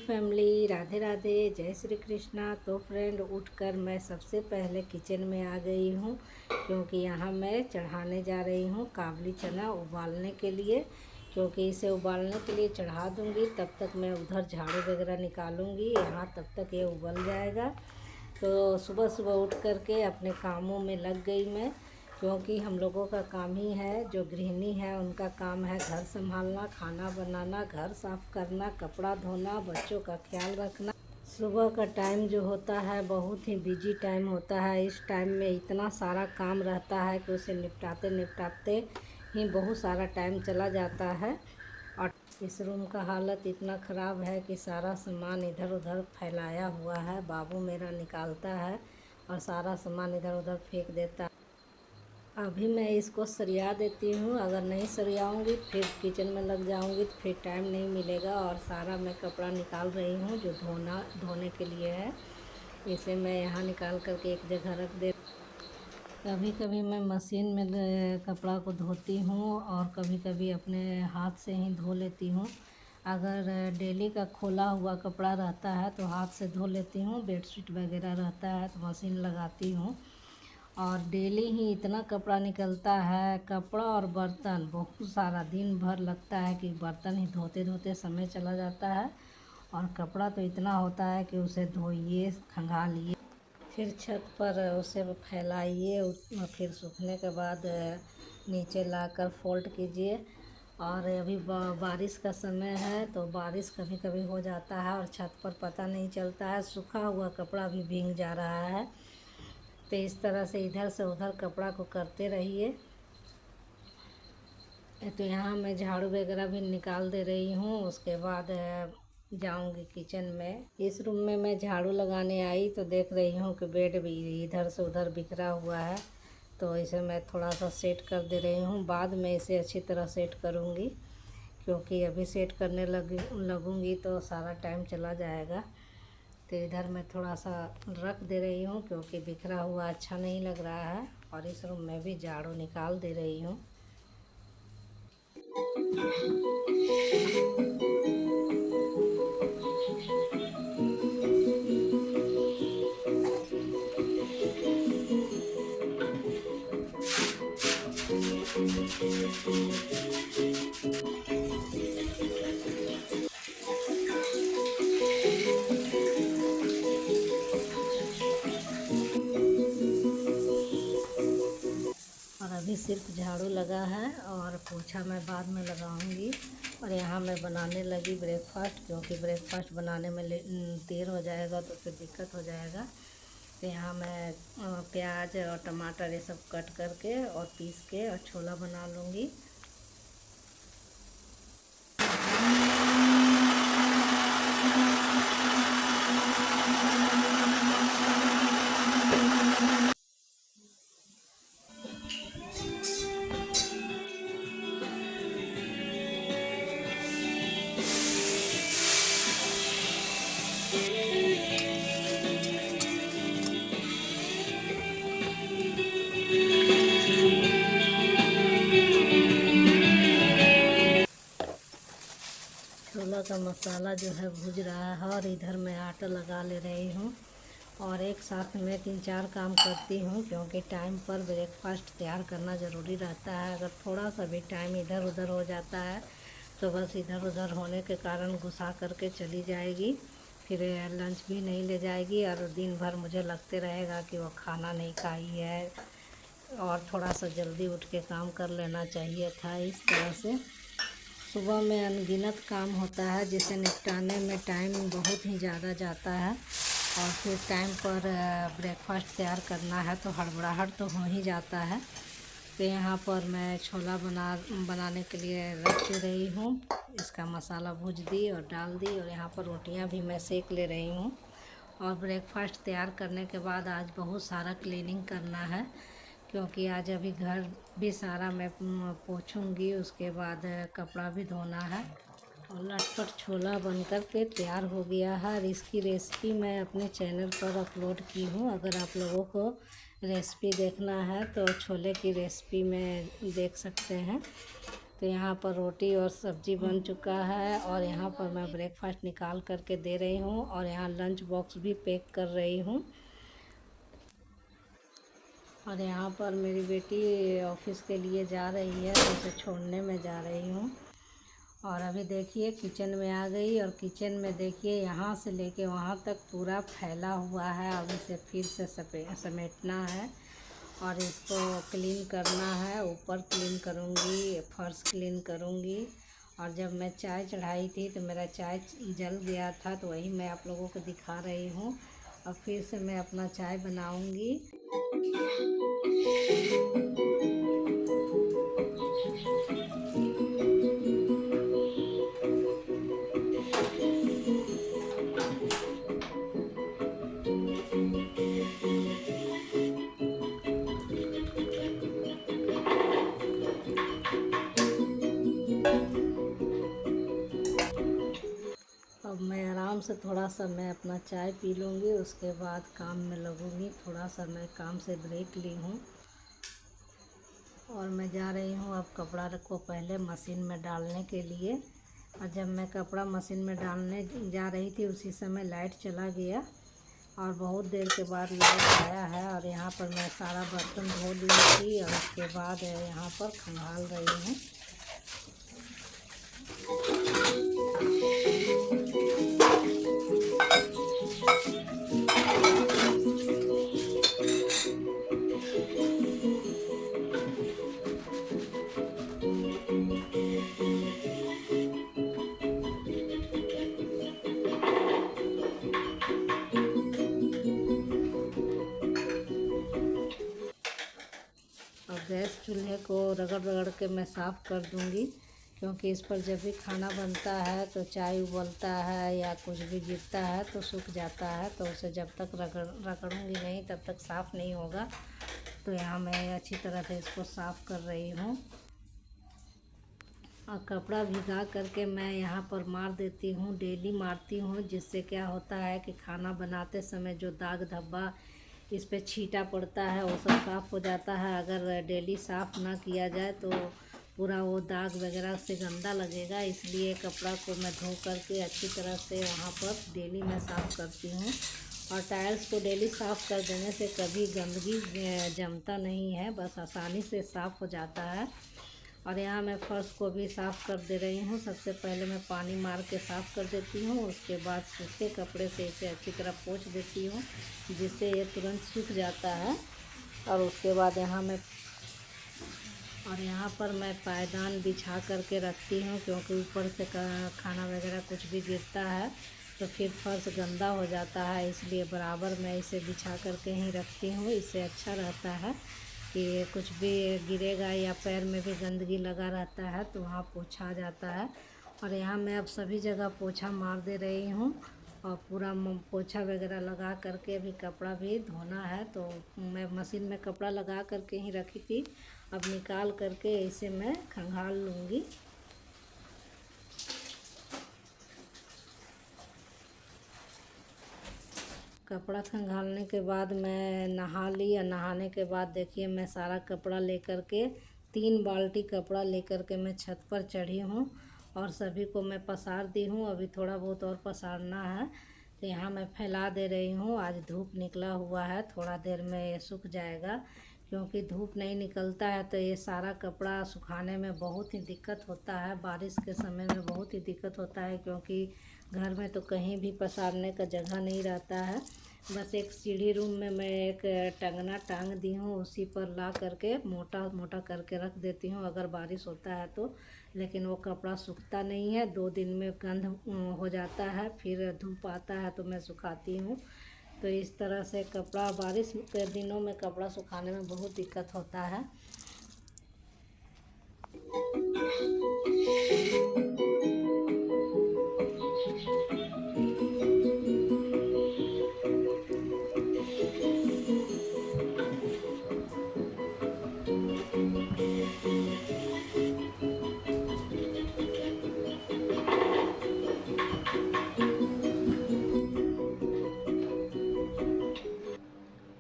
Family, Radhe Radhe, जय श्री कृष्णा। तो friend, उठकर मैं सबसे पहले किचन में आ गई हूँ, क्योंकि यहाँ मैं चढ़ाने जा रही हूँ काबुली चना उबालने के लिए। क्योंकि इसे उबालने के लिए चढ़ा दूँगी, तब तक मैं उधर झाड़ू वगैरह निकालूँगी, यहाँ तब तक ये उबल जाएगा। तो सुबह सुबह उठ कर के अपने कामों में लग गई मैं, क्योंकि हम लोगों का काम ही है, जो गृहिणी है उनका काम है घर संभालना, खाना बनाना, घर साफ़ करना, कपड़ा धोना, बच्चों का ख्याल रखना। सुबह का टाइम जो होता है बहुत ही बिजी टाइम होता है। इस टाइम में इतना सारा काम रहता है कि उसे निपटाते निपटाते ही बहुत सारा टाइम चला जाता है। और इस रूम का हालत इतना ख़राब है कि सारा सामान इधर उधर फैलाया हुआ है। बाबू मेरा निकालता है और सारा सामान इधर उधर फेंक देता है। अभी मैं इसको सरिया देती हूँ, अगर नहीं सरियाऊँगी फिर किचन में लग जाऊँगी तो फिर टाइम नहीं मिलेगा। और सारा मैं कपड़ा निकाल रही हूँ जो धोने के लिए है। इसे मैं यहाँ निकाल करके एक जगह रख दे। कभी कभी मैं मशीन में कपड़ा को धोती हूँ और कभी कभी अपने हाथ से ही धो लेती हूँ। अगर डेली का खोला हुआ कपड़ा रहता है तो हाथ से धो लेती हूँ, बेडशीट वगैरह रहता है तो मशीन लगाती हूँ। और डेली ही इतना कपड़ा निकलता है, कपड़ा और बर्तन बहुत सारा, दिन भर लगता है कि बर्तन ही धोते धोते समय चला जाता है। और कपड़ा तो इतना होता है कि उसे धोइए, खंगालिए, फिर छत पर उसे फैलाइए, फिर सूखने के बाद नीचे लाकर फोल्ड कीजिए। और अभी बारिश का समय है तो बारिश कभी कभी हो जाता है और छत पर पता नहीं चलता है, सूखा हुआ कपड़ा भी भीग जा रहा है। तो इस तरह से इधर से उधर कपड़ा को करते रहिए। तो यहाँ मैं झाड़ू वगैरह भी निकाल दे रही हूँ, उसके बाद जाऊँगी किचन में। इस रूम में मैं झाड़ू लगाने आई तो देख रही हूँ कि बेड भी इधर से उधर बिखरा हुआ है, तो इसे मैं थोड़ा सा सेट कर दे रही हूँ। बाद में इसे अच्छी तरह सेट करूँगी, क्योंकि अभी सेट करने लगूँगी तो सारा टाइम चला जाएगा। तो इधर मैं थोड़ा सा रख दे रही हूँ, क्योंकि बिखरा हुआ अच्छा नहीं लग रहा है। और इस रूम में भी झाड़ू निकाल दे रही हूँ। और अभी सिर्फ झाड़ू लगा है और पोछा मैं बाद में लगाऊंगी। और यहाँ मैं बनाने लगी ब्रेकफास्ट, क्योंकि ब्रेकफास्ट बनाने में देर हो जाएगा तो फिर दिक्कत हो जाएगा। तो यहाँ मैं प्याज और टमाटर ये सब कट करके और पीस के और छोला बना लूँगी। छोला का मसाला जो है भुज रहा है और इधर मैं आटा लगा ले रही हूँ। और एक साथ में 3-4 काम करती हूँ, क्योंकि टाइम पर ब्रेकफास्ट तैयार करना ज़रूरी रहता है। अगर थोड़ा सा भी टाइम इधर उधर हो जाता है तो बस इधर उधर होने के कारण घुसा करके चली जाएगी, फिर लंच भी नहीं ले जाएगी और दिन भर मुझे लगते रहेगा कि वो खाना नहीं खाई है। और थोड़ा सा जल्दी उठ के काम कर लेना चाहिए था। इस तरह से सुबह में अनगिनत काम होता है, जिसे निपटाने में टाइम बहुत ही ज़्यादा जाता है। और फिर टाइम पर ब्रेकफास्ट तैयार करना है तो हड़बड़ाहट तो हो ही जाता है। तो यहाँ पर मैं छोला बनाने के लिए रख रही हूँ। इसका मसाला भूज दी और डाल दी, और यहाँ पर रोटियाँ भी मैं सेक ले रही हूँ। और ब्रेकफास्ट तैयार करने के बाद आज बहुत सारा क्लीनिंग करना है, क्योंकि आज अभी घर भी सारा मैं पोंछूँगी, उसके बाद कपड़ा भी धोना है। और लटपट छोला बनकर के तैयार हो गया है। और इसकी रेसिपी मैं अपने चैनल पर अपलोड की हूँ। अगर आप लोगों को रेसिपी देखना है तो छोले की रेसिपी में देख सकते हैं। तो यहाँ पर रोटी और सब्जी बन चुका है और यहाँ पर मैं ब्रेकफास्ट निकाल करके दे रही हूँ और यहाँ लंच बॉक्स भी पैक कर रही हूँ। और यहाँ पर मेरी बेटी ऑफिस के लिए जा रही है तो उसे छोड़ने में जा रही हूँ। और अभी देखिए किचन में आ गई और किचन में देखिए यहाँ से लेके वहाँ तक पूरा फैला हुआ है। अब इसे फिर से समेटना है और इसको क्लीन करना है। ऊपर क्लीन करूँगी, फर्श क्लीन करूँगी। और जब मैं चाय चढ़ाई थी तो मेरा चाय जल गया था, तो वही मैं आप लोगों को दिखा रही हूँ। और फिर से मैं अपना चाय बनाऊँगी। अब मैं आराम से थोड़ा सा मैं अपना चाय पी लूँगी, उसके बाद काम में लगूँगी। थोड़ा सा मैं काम से ब्रेक ली हूँ और मैं जा रही हूँ अब कपड़ा को पहले मशीन में डालने के लिए। और जब मैं कपड़ा मशीन में डालने जा रही थी उसी समय लाइट चला गया और बहुत देर के बाद लाइट आया है। और यहाँ पर मैं सारा बर्तन धो ली थी और उसके बाद यहाँ पर खंगाल रही हूँ। और गैस चूल्हे को रगड़ रगड़ के मैं साफ़ कर दूंगी, क्योंकि इस पर जब भी खाना बनता है तो चाय उबलता है या कुछ भी गिरता है तो सूख जाता है। तो उसे जब तक रगड़ूंगी नहीं तब तक साफ़ नहीं होगा। तो यहाँ मैं अच्छी तरह से इसको साफ़ कर रही हूँ। और कपड़ा भिगा करके मैं यहाँ पर मार देती हूँ, डेली मारती हूँ, जिससे क्या होता है कि खाना बनाते समय जो दाग धब्बा इस पे छींटा पड़ता है वो सब साफ़ हो जाता है। अगर डेली साफ़ ना किया जाए तो पूरा वो दाग वगैरह से गंदा लगेगा, इसलिए कपड़ा को मैं धो करके अच्छी तरह से वहाँ पर डेली मैं साफ़ करती हूँ। और टाइल्स को डेली साफ़ कर देने से कभी गंदगी जमता नहीं है, बस आसानी से साफ़ हो जाता है। और यहाँ मैं फर्श को भी साफ़ कर दे रही हूँ। सबसे पहले मैं पानी मार के साफ़ कर देती हूँ, उसके बाद सूखे कपड़े से इसे अच्छी तरह पोंछ देती हूँ, जिससे ये तुरंत सूख जाता है। और उसके बाद यहाँ पर मैं पायदान बिछा करके रखती हूँ, क्योंकि ऊपर से खाना वगैरह कुछ भी गिरता है तो फिर फर्श गंदा हो जाता है, इसलिए बराबर मैं इसे बिछा करके ही रखती हूँ। इससे अच्छा रहता है कि कुछ भी गिरेगा या पैर में भी गंदगी लगा रहता है तो वहाँ पोछा आ जाता है। और यहाँ मैं अब सभी जगह पोछा मार दे रही हूँ और पूरा पोछा वगैरह लगा करके अभी कपड़ा भी धोना है। तो मैं मशीन में कपड़ा लगा करके ही रखी थी, अब निकाल करके इसे मैं खंगाल लूँगी। कपड़ा खंगालने के बाद मैं नहा ली और नहाने के बाद देखिए मैं सारा कपड़ा लेकर के 3 बाल्टी कपड़ा लेकर के मैं छत पर चढ़ी हूँ और सभी को मैं पसार दी हूँ। अभी थोड़ा बहुत और पसारना है, तो यहाँ मैं फैला दे रही हूँ। आज धूप निकला हुआ है, थोड़ा देर में ये सूख जाएगा, क्योंकि धूप नहीं निकलता है तो ये सारा कपड़ा सुखाने में बहुत ही दिक्कत होता है। बारिश के समय में बहुत ही दिक्कत होता है, क्योंकि घर में तो कहीं भी पसारने का जगह नहीं रहता है। बस एक सीढ़ी रूम में मैं एक टंगना टांग दी हूँ, उसी पर ला करके मोटा मोटा करके रख देती हूँ अगर बारिश होता है तो। लेकिन वो कपड़ा सूखता नहीं है, 2 दिन में गंध हो जाता है, फिर धूप आता है तो मैं सुखाती हूँ। तो इस तरह से कपड़ा बारिश के दिनों में कपड़ा सुखाने में बहुत दिक्कत होता है।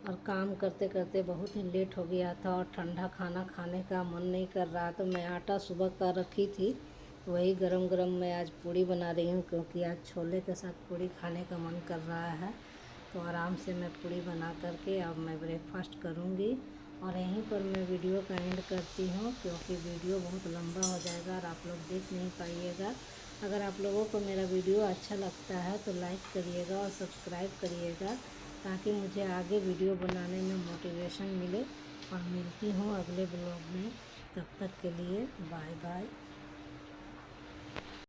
और काम करते करते बहुत ही लेट हो गया था और ठंडा खाना खाने का मन नहीं कर रहा, तो मैं आटा सुबह का रखी थी, वही गरम गरम मैं आज पूड़ी बना रही हूँ, क्योंकि आज छोले के साथ पूड़ी खाने का मन कर रहा है। तो आराम से मैं पूड़ी बना करके अब मैं ब्रेकफास्ट करूँगी और यहीं पर मैं वीडियो का एंड करती हूँ, क्योंकि वीडियो बहुत लंबा हो जाएगा और आप लोग देख नहीं पाइएगा। अगर आप लोगों को मेरा वीडियो अच्छा लगता है तो लाइक करिएगा और सब्सक्राइब करिएगा, ताकि मुझे आगे वीडियो बनाने में मोटिवेशन मिले। और मिलती हूँ अगले ब्लॉग में, तब तक के लिए बाय बाय।